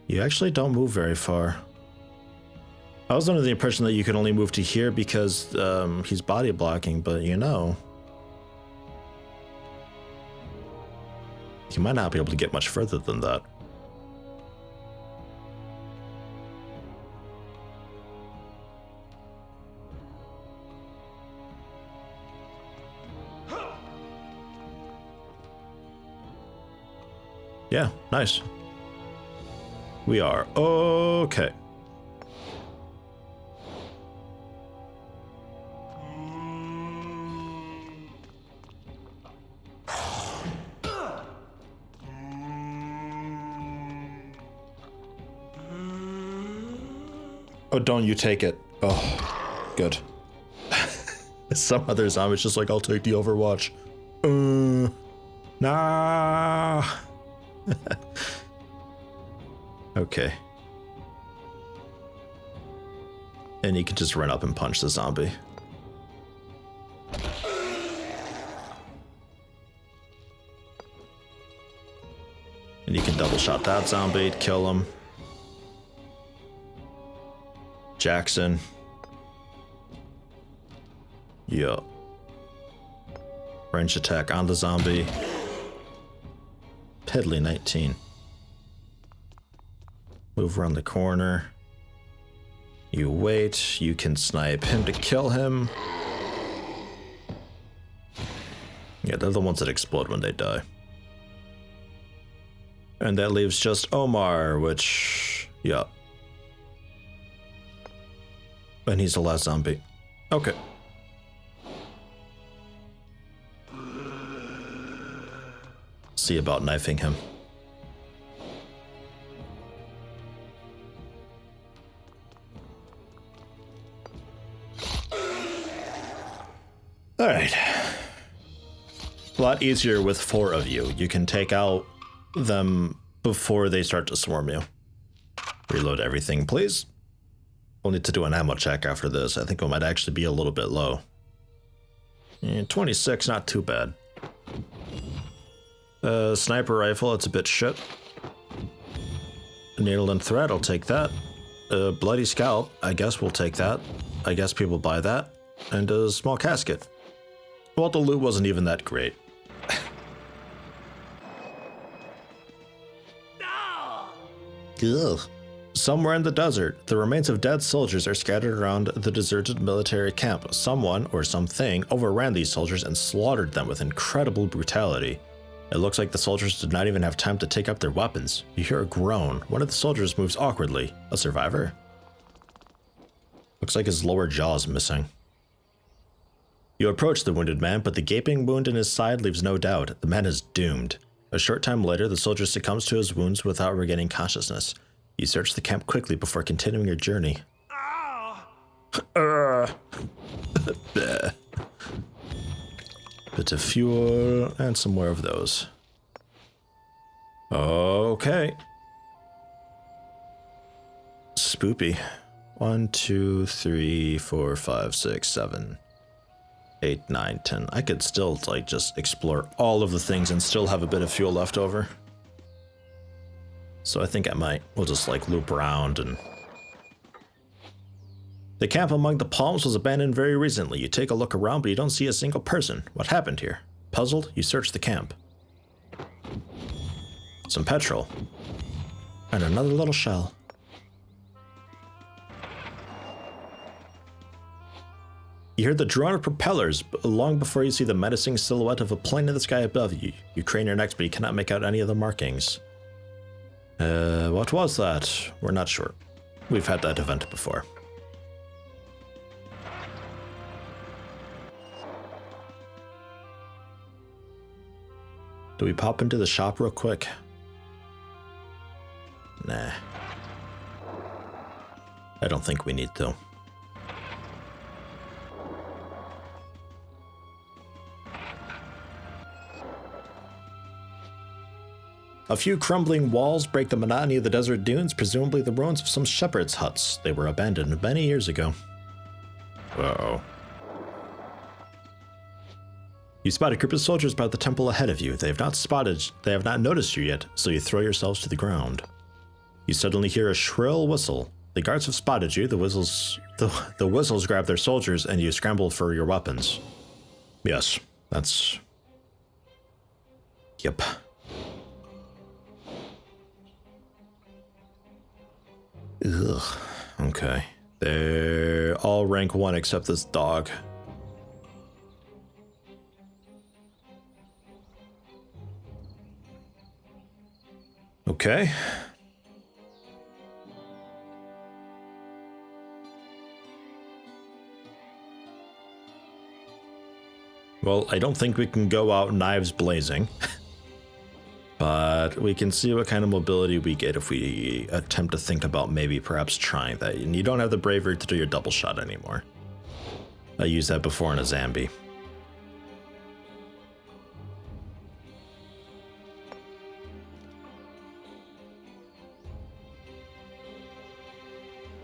You actually don't move very far. I was under the impression that you could only move to here because he's body blocking, but you know. You might not be able to get much further than that. Yeah, nice. We are okay. Oh, don't you take it. Oh, good. Some other zombies just like, I'll take the Overwatch. Nah. Okay. And you can just run up and punch the zombie. And you can double shot that zombie to kill him. Jackson. Yeah. Range attack on the zombie. Pedley 19. Move around the corner. You wait. You can snipe him to kill him. Yeah, they're the ones that explode when they die. And that leaves just Omar, which... yeah. And he's the last zombie. Okay. See about knifing him. Alright. A lot easier with 4 of you. You can take out them before they start to swarm you. Reload everything, please. We'll need to do an ammo check after this. I think we might actually be a little bit low. 26, not too bad. Sniper rifle, it's a bit shit. Needle and thread, I'll take that. Bloody scalp, I guess we'll take that. I guess people buy that. And a small casket. Well, the loot wasn't even that great. Ugh. Somewhere in the desert, the remains of dead soldiers are scattered around the deserted military camp. Someone, or something, overran these soldiers and slaughtered them with incredible brutality. It looks like the soldiers did not even have time to take up their weapons. You hear a groan. One of the soldiers moves awkwardly. A survivor? Looks like his lower jaw is missing. You approach the wounded man, but the gaping wound in his side leaves no doubt. The man is doomed. A short time later, the soldier succumbs to his wounds without regaining consciousness. You search the camp quickly before continuing your journey. Bit of fuel and some more of those. Okay. Spoopy. 1, 2, 3, 4, 5, 6, 7, 8, 9, 10. I could still like just explore all of the things and still have a bit of fuel left over. So I think I might. We'll just like loop around and... The camp among the palms was abandoned very recently. You take a look around, but you don't see a single person. What happened here? Puzzled, you search the camp. Some petrol. And another little shell. You hear the drone of propellers long before you see the menacing silhouette of a plane in the sky above you. You crane your necks, but you cannot make out any of the markings. What was that? We're not sure. We've had that event before. Do we pop into the shop real quick? Nah. I don't think we need to. A few crumbling walls break the monotony of the desert dunes, presumably the ruins of some shepherd's huts. They were abandoned many years ago. Uh-oh. You spot a group of soldiers by the temple ahead of you. They have not noticed you yet, so you throw yourselves to the ground. You suddenly hear a shrill whistle. The guards have spotted you. The whistles grab their soldiers, and you scramble for your weapons. Yes, that's... Yep. Ugh. Okay. They're all rank 1 except this dog. Okay. Well, I don't think we can go out knives blazing. But we can see what kind of mobility we get if we attempt to think about maybe perhaps trying that. And you don't have the bravery to do your double shot anymore. I used that before in a Zambi.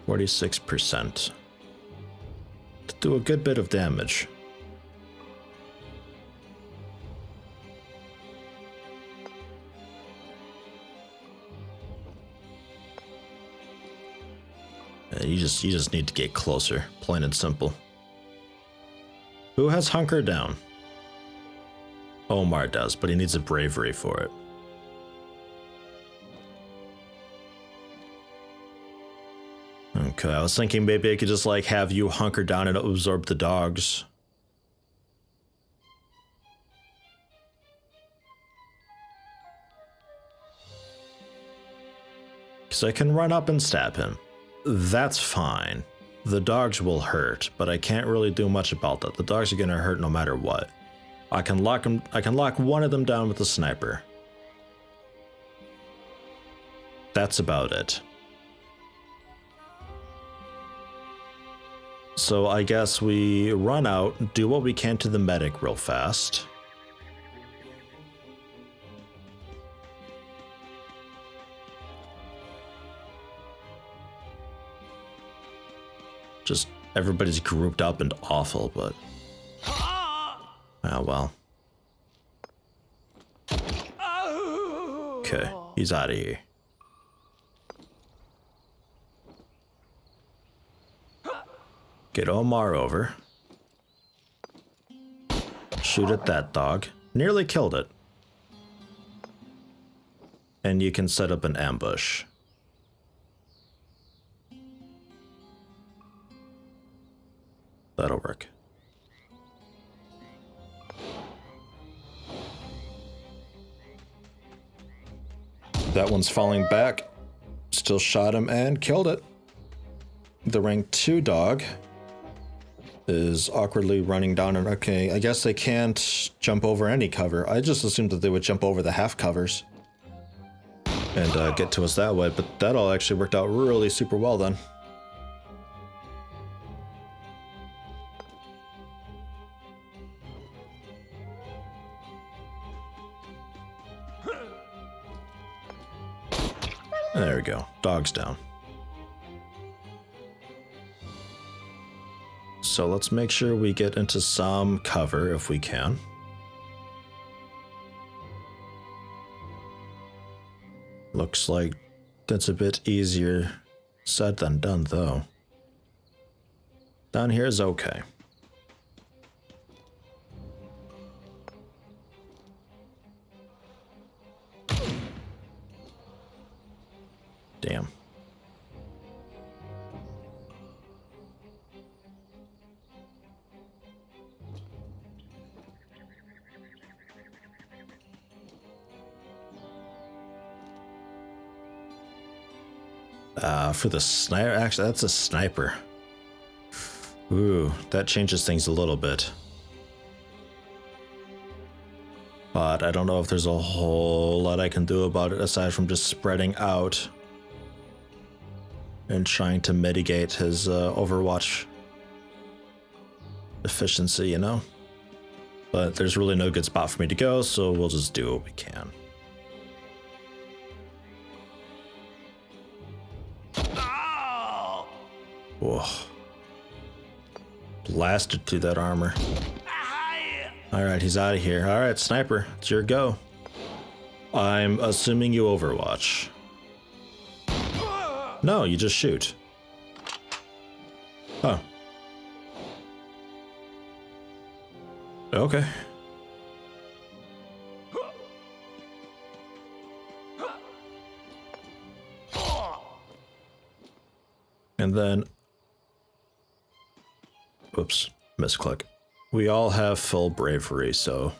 %46%. To do a good bit of damage. You just need to get closer, plain and simple. Who has hunkered down? Omar does, but he needs a bravery for it. Okay, I was thinking maybe I could just like have you hunker down and absorb the dogs. Because I can run up and stab him. That's fine. The dogs will hurt, but I can't really do much about that. The dogs are gonna hurt no matter what. I can lock one of them down with a sniper. That's about it. So I guess we run out, do what we can to the medic real fast. Just everybody's grouped up and awful, but... oh well. Okay, he's out of here. Get Omar over. Shoot at that dog. Nearly killed it. And you can set up an ambush. That'll work. That one's falling back. Still shot him and killed it. The rank 2 dog is awkwardly running down and okay, I guess they can't jump over any cover. I just assumed that they would jump over the half covers and get to us that way, but that all actually worked out really super well then. There we go. Dog's down. So let's make sure we get into some cover if we can. Looks like that's a bit easier said than done, though. Down here is okay. Damn. For the sniper, actually, that's a sniper. Ooh, that changes things a little bit. But I don't know if there's a whole lot I can do about it aside from just spreading out and trying to mitigate his Overwatch efficiency, you know? But there's really no good spot for me to go, so we'll just do what we can. Whoa. Blasted through that armor. Alright, he's out of here. Alright, sniper, it's your go. I'm assuming you Overwatch. No, you just shoot. Oh. Okay. And then... Oops, misclick. We all have full bravery, so...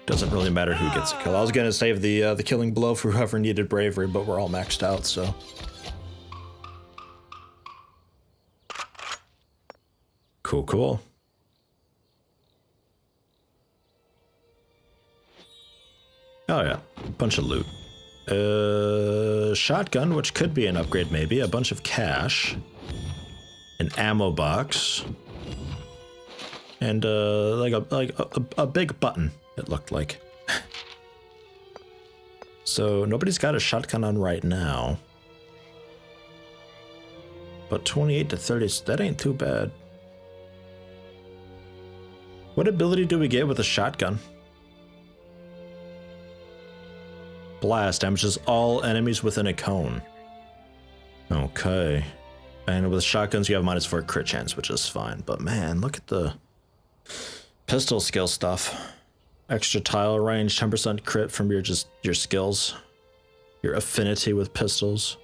Doesn't really matter who gets a kill. I was gonna save the killing blow for whoever needed bravery, but we're all maxed out, so... Cool, cool. Oh yeah, bunch of loot. Shotgun, which could be an upgrade maybe, a bunch of cash, an ammo box, and like a big button, it looked like. So nobody's got a shotgun on right now. But 28 to 30, so that ain't too bad. What ability do we get with a shotgun? Blast damages all enemies within a cone. Okay. And with shotguns, you have -4 crit chance, which is fine. But man, look at the pistol skill stuff. Extra tile range, 10% crit from your skills. Your affinity with pistols.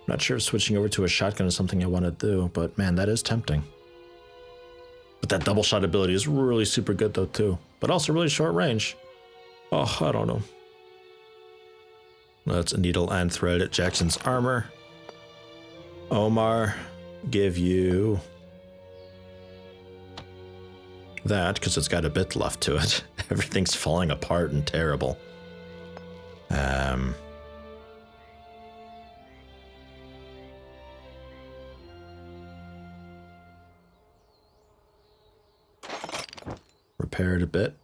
Not sure if switching over to a shotgun is something I want to do, but man, that is tempting. But that double shot ability is really super good though too. But also really short range. Oh, I don't know. That's a needle and thread at Jackson's armor. Omar, give you that because it's got a bit left to it. Everything's falling apart and terrible. Repair it a bit.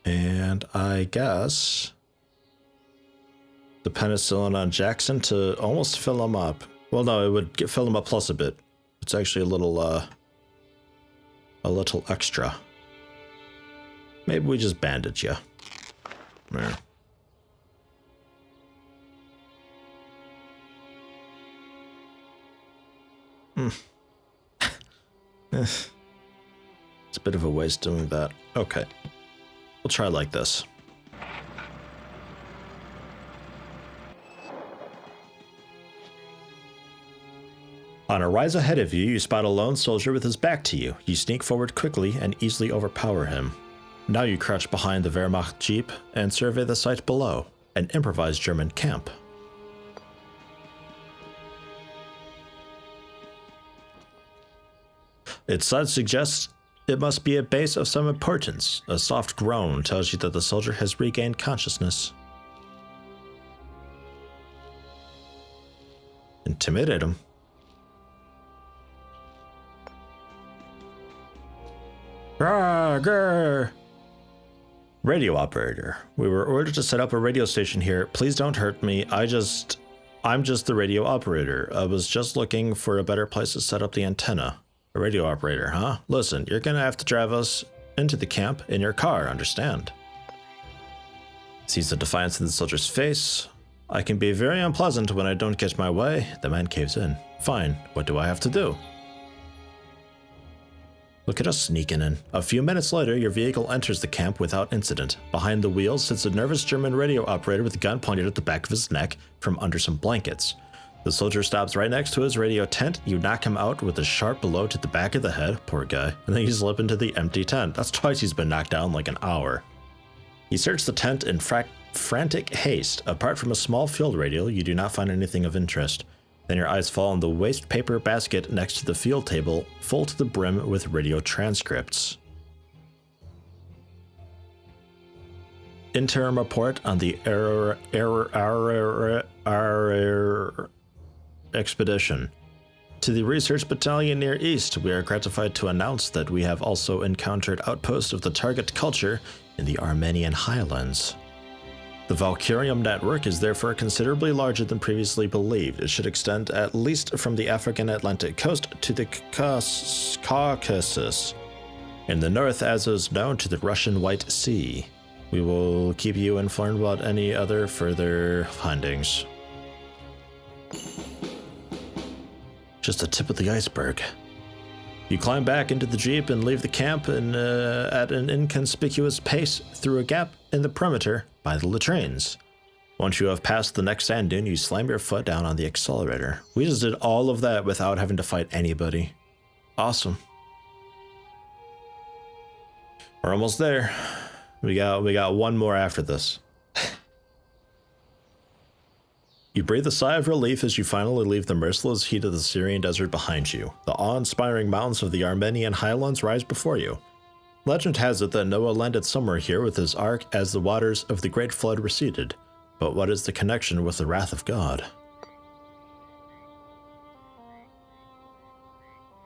And I guess the penicillin on Jackson to almost fill him up. Well, no, it would fill him up plus a bit. It's actually a little extra. Maybe we just bandage you. There. It's a bit of a waste doing that. Okay. We'll try like this. On a rise ahead of you, you spot a lone soldier with his back to you. You sneak forward quickly and easily overpower him. Now you crouch behind the Wehrmacht jeep and survey the site below, an improvised German camp. Its size suggests it must be a base of some importance. A soft groan tells you that the soldier has regained consciousness. Intimidate him. Grr. Radio operator. We were ordered to set up a radio station here. Please don't hurt me. I'm just the radio operator. I was just looking for a better place to set up the antenna. A radio operator, huh? Listen, you're gonna have to drive us into the camp in your car, understand? Sees the defiance in the soldier's face. I can be very unpleasant when I don't get my way. The man caves in. Fine, what do I have to do? Look at us sneaking in. A few minutes later, your vehicle enters the camp without incident. Behind the wheel sits a nervous German radio operator with a gun pointed at the back of his neck from under some blankets. The soldier stops right next to his radio tent. You knock him out with a sharp blow to the back of the head, poor guy, and then you slip into the empty tent. That's twice he's been knocked down like an hour. You search the tent in frantic haste. Apart from a small field radio, you do not find anything of interest. Then your eyes fall on the waste paper basket next to the field table, full to the brim with radio transcripts. Interim report on the expedition. To the research battalion near East, we are gratified to announce that we have also encountered outposts of the target culture in the Armenian highlands. The Valkyrium network is therefore considerably larger than previously believed. It should extend at least from the African Atlantic coast to the Caucasus, in the north as is known to the Russian White Sea. We will keep you informed about any other further findings. Just the tip of the iceberg. You climb back into the Jeep and leave the camp at an inconspicuous pace through a gap in the perimeter by the latrines. Once you have passed the next sand dune, you slam your foot down on the accelerator. We just did all of that without having to fight anybody. Awesome. We're almost there. We got one more after this. You breathe a sigh of relief as you finally leave the merciless heat of the Syrian desert behind you. The awe-inspiring mountains of the Armenian highlands rise before you. Legend has it that Noah landed somewhere here with his ark as the waters of the Great Flood receded. But what is the connection with the wrath of God?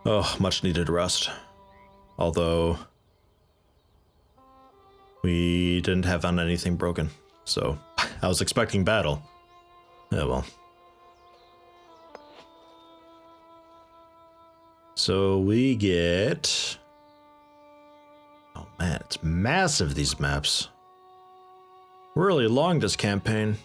Oh, much needed rest. Although we didn't have on anything broken, so I was expecting battle. Yeah, well. So we get... Oh man, it's massive, these maps. Really long, this campaign.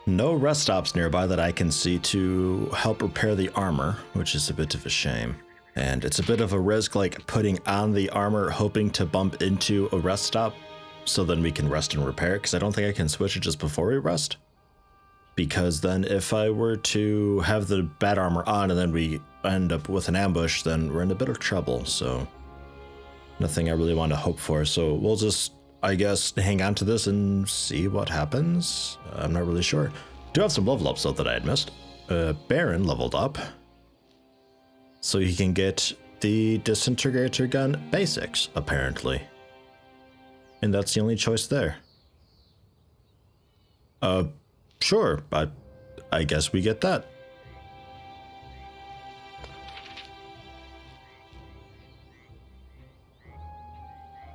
No rest stops nearby that I can see to help repair the armor, which is a bit of a shame. And it's a bit of a risk, like putting on the armor, hoping to bump into a rest stop, so then we can rest and repair it, because I don't think I can switch it just before we rest. Because then if I were to have the bad armor on and then we end up with an ambush, then we're in a bit of trouble, so nothing I really want to hope for. So we'll just, I guess, hang on to this and see what happens. I'm not really sure. Do have some level ups though that I had missed. Baron leveled up, so he can get the disintegrator gun basics, apparently. And that's the only choice there. Sure, but I guess we get that.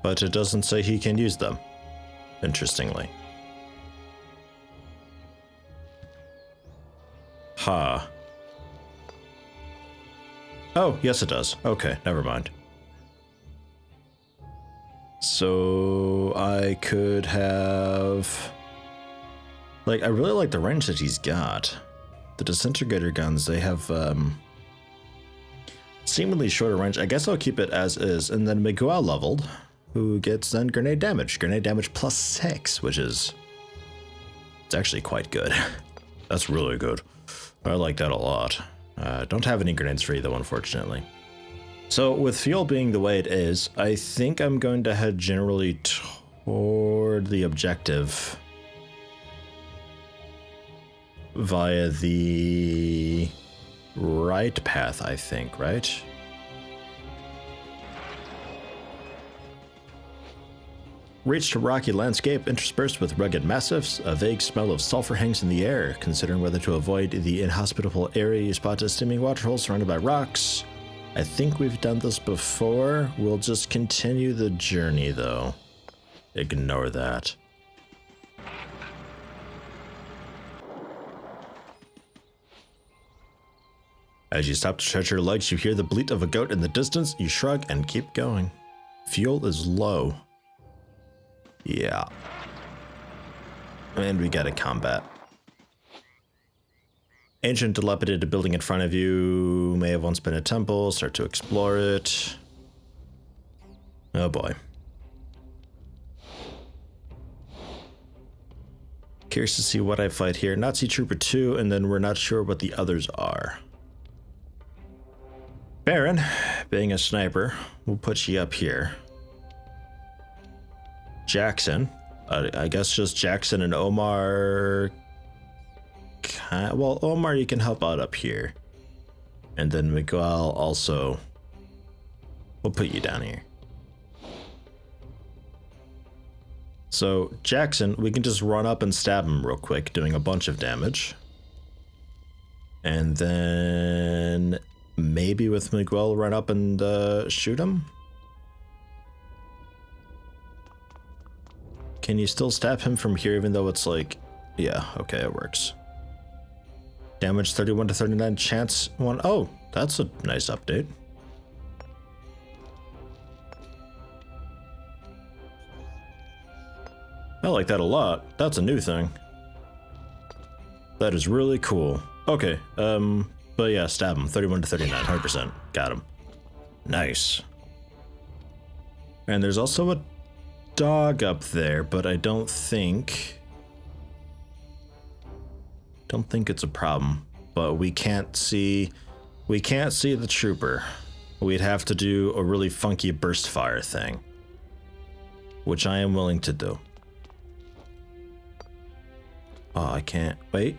But it doesn't say he can use them, interestingly. Ha. Oh, yes it does. Okay, never mind. So I could have... Like, I really like the range that he's got. The disintegrator guns, they have seemingly shorter range. I guess I'll keep it as is. And then Miguel leveled, who gets then grenade damage. Grenade damage +6, which is... It's actually quite good. That's really good. I like that a lot. Don't have any grenades free though, unfortunately. So with fuel being the way it is, I think I'm going to head generally toward the objective via the right path, I think, right? Reached a rocky landscape interspersed with rugged massifs. A vague smell of sulfur hangs in the air. Considering whether to avoid the inhospitable area, you spot a steaming waterhole surrounded by rocks. I think we've done this before. We'll just continue the journey, though. Ignore that. As you stop to stretch your legs, you hear the bleat of a goat in the distance. You shrug and keep going. Fuel is low. Yeah. And we got a combat. Ancient dilapidated building in front of you. May have once been a temple. Start to explore it. Oh boy. Curious to see what I fight here. Nazi Trooper 2, and then we're not sure what the others are. Baron, being a sniper, we'll put you up here. Jackson, I guess just Jackson and Omar. Well, Omar, you can help out up here. And then Miguel also, we'll put you down here. So Jackson, we can just run up and stab him real quick, doing a bunch of damage. And then maybe with Miguel run up and shoot him? Can you still stab him from here even though it's like... Yeah, okay, it works. Damage 31 to 39, chance 1. Oh, that's a nice update. I like that a lot. That's a new thing. That is really cool. Okay, but yeah, stab him. 31 to 39, 100%. Got him. Nice. And there's also a dog up there, but I don't think it's a problem. But we can't see the trooper. We'd have to do a really funky burst fire thing, which I am willing to do. Oh, I can't wait.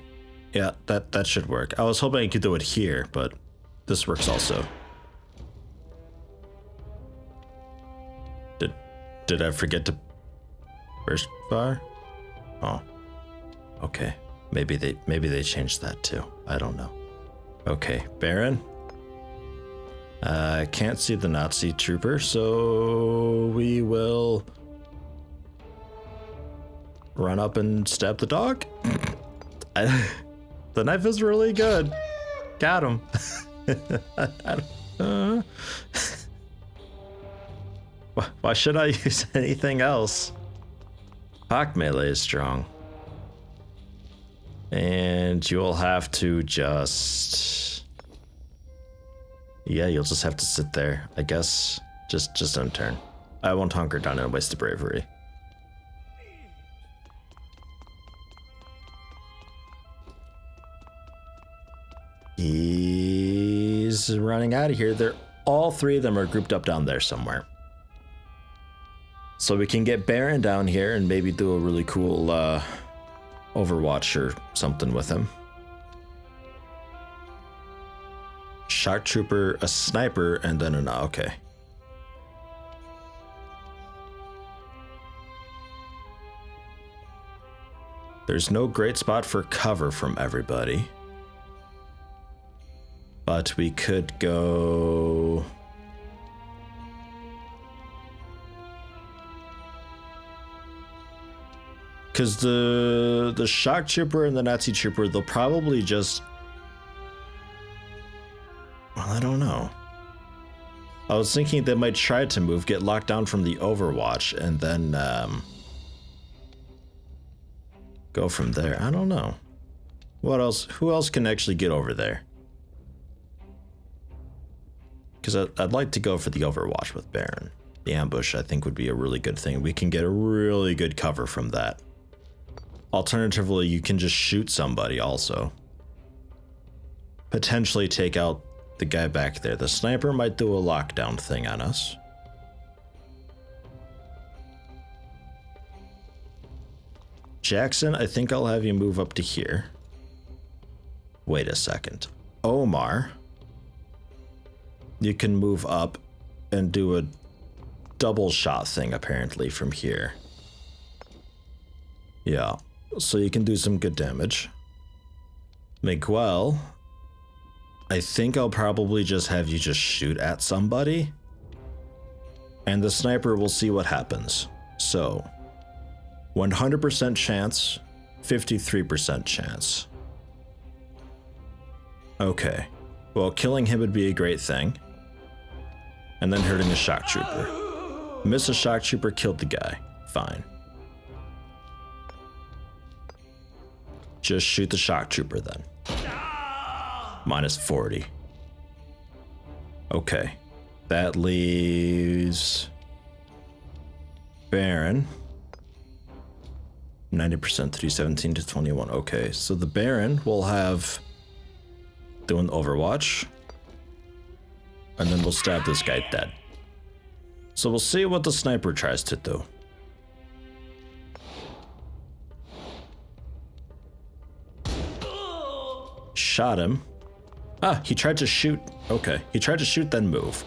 Yeah, that should work. I was hoping I could do it here, but this works also. Did I forget to burst fire? Oh, okay. Maybe they changed that too. I don't know. Okay, Baron. I can't see the Nazi trooper, so we will run up and stab the dog. The knife is really good. Got him. Why should I use anything else? Hawk melee is strong. And you'll have to just... Yeah, you'll just have to sit there. I guess just unturn. I won't hunker down and waste the bravery. He's running out of here. All three of them are grouped up down there somewhere. So we can get Baron down here and maybe do a really cool Overwatch or something with him. Shock trooper, a sniper, and then an okay. There's no great spot for cover from everybody. But we could go... Because the shock trooper and the Nazi trooper, they'll probably just... Well, I don't know. I was thinking they might try to move, get locked down from the Overwatch, and then go from there. I don't know. What else? Who else can actually get over there? Because I'd like to go for the Overwatch with Baron. The ambush, I think, would be a really good thing. We can get a really good cover from that. Alternatively, you can just shoot somebody also. Potentially take out the guy back there. The sniper might do a lockdown thing on us. Jackson, I think I'll have you move up to here. Wait a second. Omar, you can move up and do a double shot thing apparently from here. Yeah, so you can do some good damage. Miguel, I think I'll probably just have you just shoot at somebody. And the sniper will see what happens. So, 100% chance, 53% chance. Okay, well, killing him would be a great thing. And then hurting a shock trooper. Miss a shock trooper, killed the guy. Fine. Just shoot the shock trooper then. Minus 40. Okay. That leaves Baron. 90% 317 to 21. Okay, so the Baron will have doing Overwatch. And then we'll stab this guy dead. So we'll see what the sniper tries to do. Shot him. Ah, he tried to shoot. Okay, he tried to shoot, then move.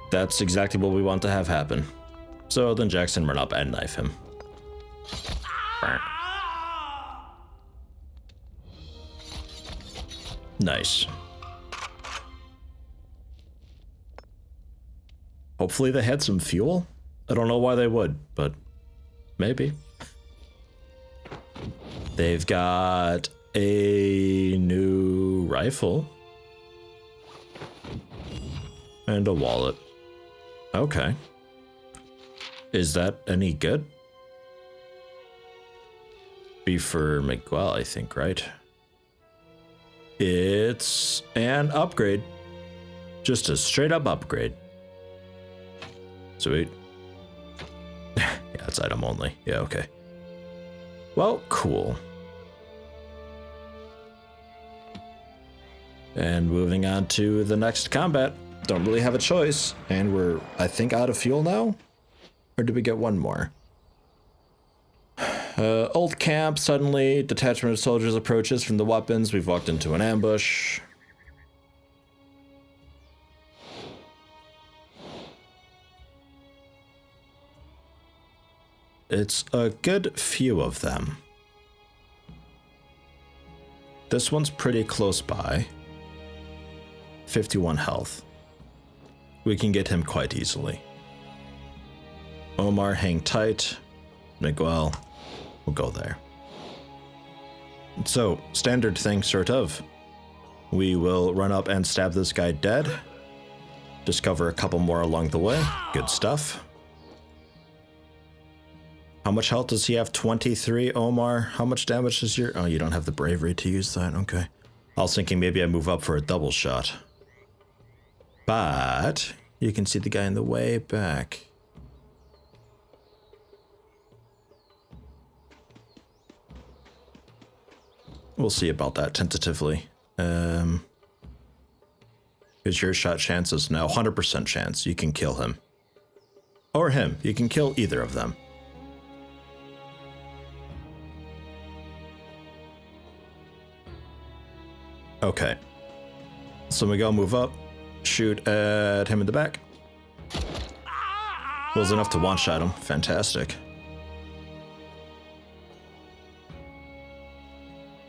That's exactly what we want to have happen. So then Jackson run up and knife him. Nice. Hopefully they had some fuel. I don't know why they would, but maybe. They've got a new rifle and a wallet. Okay. Is that any good? Be for Miguel, I think, right? It's an upgrade. Just a straight up upgrade. Sweet. Yeah, it's item only. Yeah, okay. Well, cool. And moving on to the next combat. Don't really have a choice. And we're, I think, out of fuel now? Or did we get one more? Old camp, suddenly detachment of soldiers approaches from the weapons. We've walked into an ambush. It's a good few of them. This one's pretty close by. 51 health. We can get him quite easily. Omar, hang tight. Miguel, we'll go there. So, standard thing, sort of. We will run up and stab this guy dead. Discover a couple more along the way. Good stuff. How much health does he have? 23, Omar. How much damage is your... Oh, you don't have the bravery to use that. Okay. I was thinking maybe I move up for a double shot. But you can see the guy in the way back. We'll see about that tentatively. Because your shot chance is now 100% chance you can kill him. Or him. You can kill either of them. Okay. So Miguel, move up. Shoot at him in the back. Was enough to one-shot him. Fantastic.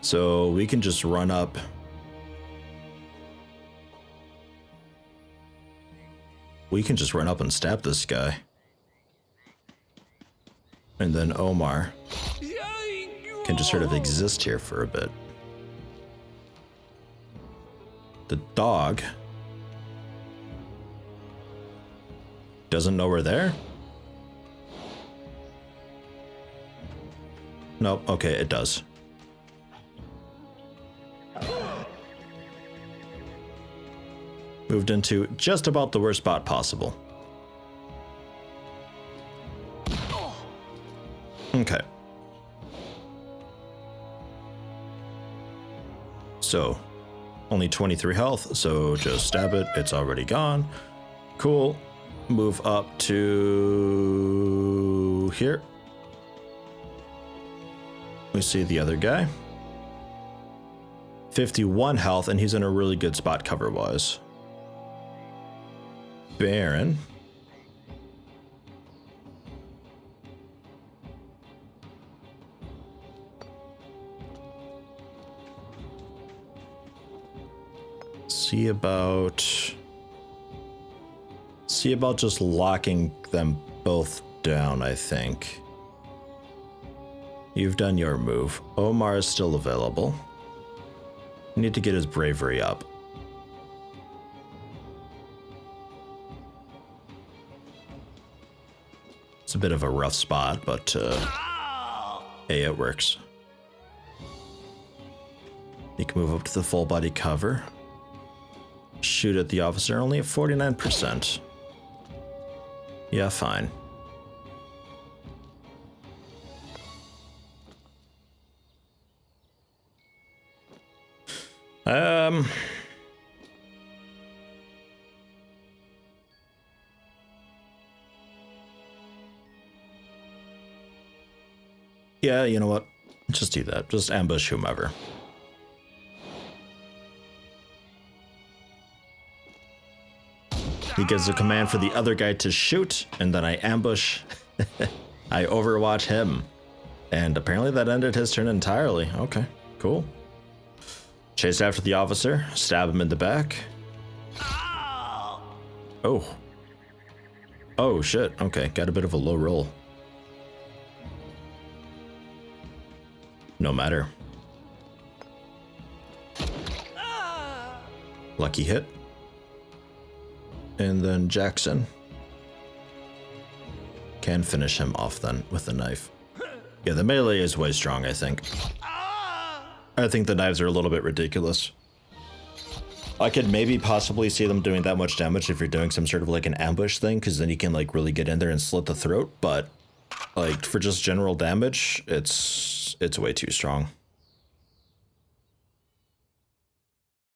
So we can just run up. We can just run up and stab this guy. And then Omar can just sort of exist here for a bit. The dog doesn't know we're there? Nope, okay, it does. Moved into just about the worst spot possible. Okay. So, only 23 health, so just stab it. It's already gone. Cool. Move up to here. We see the other guy. 51 health, and he's in a really good spot cover-wise. Baron. See about just locking them both down, I think. You've done your move. Omar is still available. Need to get his bravery up. It's a bit of a rough spot, but hey, it works. You can move up to the full body cover. Shoot at the officer, only at 49%. Yeah, fine. Yeah, you know what? Just do that. Just ambush whomever. He gives a command for the other guy to shoot, and then I ambush. I overwatch him. And apparently that ended his turn entirely. Okay, cool. Chase after the officer, stab him in the back. Oh. Oh, shit. Okay, got a bit of a low roll. No matter. Lucky hit. And then Jackson can finish him off then with a knife. Yeah, the melee is way strong, I think. I think the knives are a little bit ridiculous. I could maybe possibly see them doing that much damage if you're doing some sort of like an ambush thing, because then you can like really get in there and slit the throat, but like for just general damage, it's way too strong.